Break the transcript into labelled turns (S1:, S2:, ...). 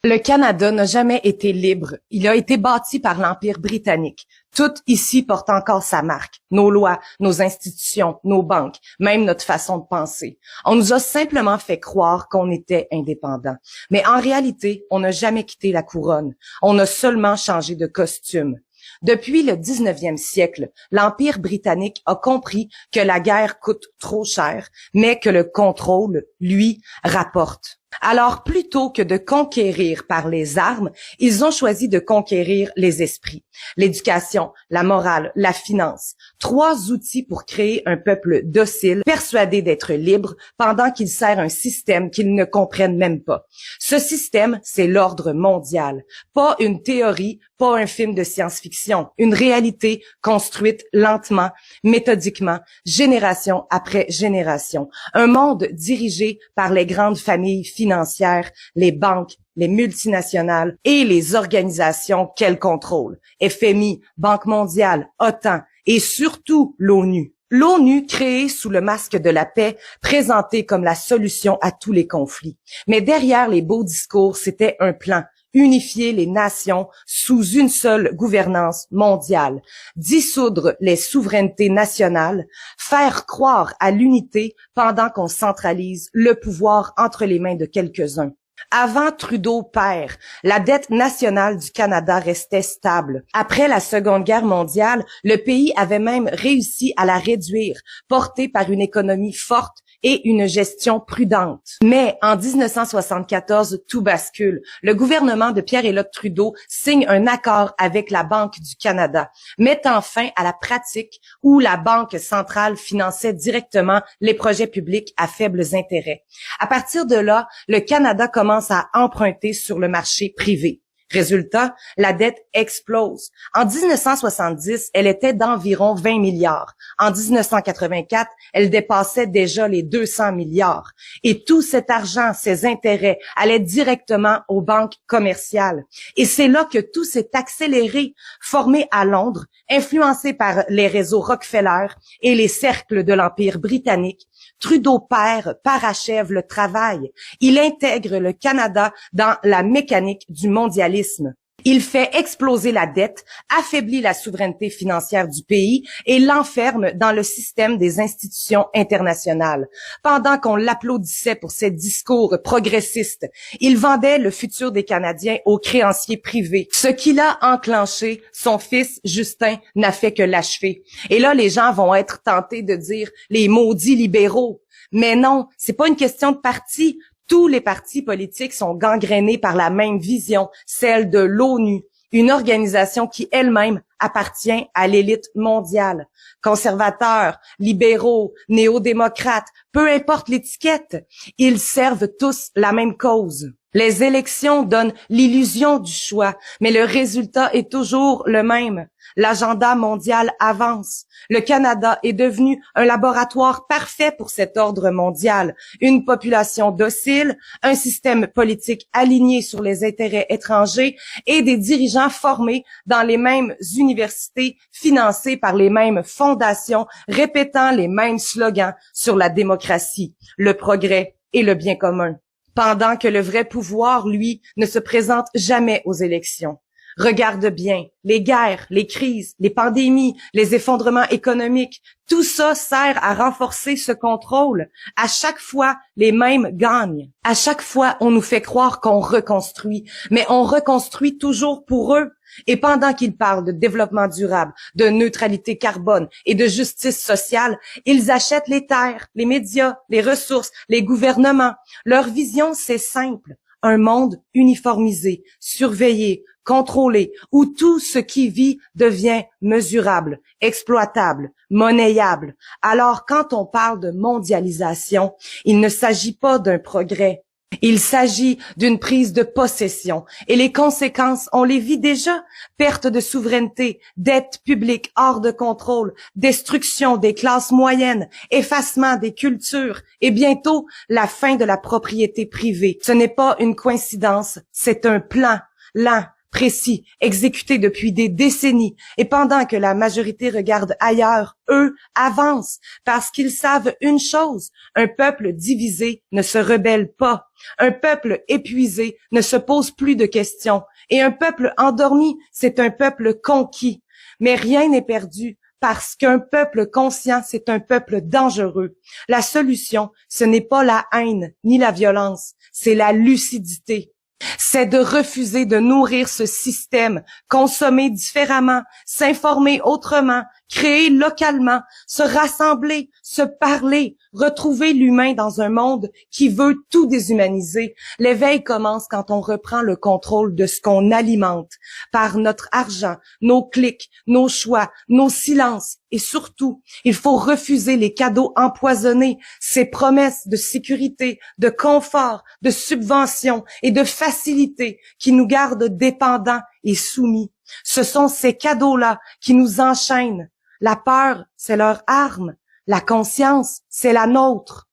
S1: Le Canada n'a jamais été libre. Il a été bâti par l'Empire britannique. Tout ici porte encore sa marque. Nos lois, nos institutions, nos banques, même notre façon de penser. On nous a simplement fait croire qu'on était indépendant. Mais en réalité, on n'a jamais quitté la couronne. On a seulement changé de costume. Depuis le 19e siècle, l'Empire britannique a compris que la guerre coûte trop cher, mais que le contrôle, lui, rapporte. Alors, plutôt que de conquérir par les armes, ils ont choisi de conquérir les esprits. L'éducation, la morale, la finance. 3 outils pour créer un peuple docile, persuadé d'être libre, pendant qu'il sert un système qu'ils ne comprennent même pas. Ce système, c'est l'ordre mondial. Pas une théorie, pas un film de science-fiction. Une réalité construite lentement, méthodiquement, génération après génération. Un monde dirigé par les grandes familles financières, les banques, les multinationales et les organisations qu'elles contrôlent. FMI, Banque mondiale, OTAN et surtout l'ONU. L'ONU, créée sous le masque de la paix, présentée comme la solution à tous les conflits. Mais derrière les beaux discours, c'était un plan. Unifier les nations sous une seule gouvernance mondiale, dissoudre les souverainetés nationales, faire croire à l'unité pendant qu'on centralise le pouvoir entre les mains de quelques-uns. Avant Trudeau père, la dette nationale du Canada restait stable. Après la Seconde Guerre mondiale, le pays avait même réussi à la réduire, porté par une économie forte et une gestion prudente. Mais en 1974, tout bascule. Le gouvernement de Pierre-Éliott Trudeau signe un accord avec la Banque du Canada, mettant fin à la pratique où la Banque centrale finançait directement les projets publics à faibles intérêts. À partir de là, le Canada commence à emprunter sur le marché privé. Résultat, la dette explose. En 1970, elle était d'environ 20 milliards. En 1984, elle dépassait déjà les 200 milliards. Et tout cet argent, ces intérêts, allaient directement aux banques commerciales. Et c'est là que tout s'est accéléré, formé à Londres, influencé par les réseaux Rockefeller et les cercles de l'Empire britannique. Trudeau père parachève le travail. Il intègre le Canada dans la mécanique du mondialisme. Il fait exploser la dette, affaiblit la souveraineté financière du pays et l'enferme dans le système des institutions internationales. Pendant qu'on l'applaudissait pour ses discours progressistes, il vendait le futur des Canadiens aux créanciers privés. Ce qu'il a enclenché, son fils Justin n'a fait que l'achever. Et là, les gens vont être tentés de dire les maudits libéraux. Mais non, c'est pas une question de parti. Tous les partis politiques sont gangrénés par la même vision, celle de l'ONU, une organisation qui elle-même appartient à l'élite mondiale. Conservateurs, libéraux, néo-démocrates, peu importe l'étiquette, ils servent tous la même cause. Les élections donnent l'illusion du choix, mais le résultat est toujours le même. L'agenda mondial avance. Le Canada est devenu un laboratoire parfait pour cet ordre mondial. Une population docile, un système politique aligné sur les intérêts étrangers et des dirigeants formés dans les mêmes universités, financés par les mêmes fondations, répétant les mêmes slogans sur la démocratie, le progrès et le bien commun. Pendant que le vrai pouvoir, lui, ne se présente jamais aux élections. Regarde bien, les guerres, les crises, les pandémies, les effondrements économiques, tout ça sert à renforcer ce contrôle. À chaque fois, les mêmes gagnent. À chaque fois, on nous fait croire qu'on reconstruit, mais on reconstruit toujours pour eux. Et pendant qu'ils parlent de développement durable, de neutralité carbone et de justice sociale, ils achètent les terres, les médias, les ressources, les gouvernements. Leur vision, c'est simple. Un monde uniformisé, surveillé, contrôlé, où tout ce qui vit devient mesurable, exploitable, monnayable. Alors, quand on parle de mondialisation, il ne s'agit pas d'un progrès. Il s'agit d'une prise de possession et les conséquences, on les vit déjà. Perte de souveraineté, dette publique hors de contrôle, destruction des classes moyennes, effacement des cultures et bientôt la fin de la propriété privée. Ce n'est pas une coïncidence, c'est un plan lent, précis, exécutés depuis des décennies, et pendant que la majorité regarde ailleurs, eux avancent parce qu'ils savent une chose, un peuple divisé ne se rebelle pas, un peuple épuisé ne se pose plus de questions, et un peuple endormi, c'est un peuple conquis. Mais rien n'est perdu. Parce qu'un peuple conscient, c'est un peuple dangereux. La solution, ce n'est pas la haine ni la violence, c'est la lucidité. C'est de refuser de nourrir ce système, consommer différemment, s'informer autrement, créer localement, se rassembler, se parler, retrouver l'humain dans un monde qui veut tout déshumaniser. L'éveil commence quand on reprend le contrôle de ce qu'on alimente par notre argent, nos clics, nos choix, nos silences. Et surtout, il faut refuser les cadeaux empoisonnés, ces promesses de sécurité, de confort, de subvention et de facilité qui nous gardent dépendants et soumis. Ce sont ces cadeaux-là qui nous enchaînent. La peur, c'est leur arme. La conscience, c'est la nôtre.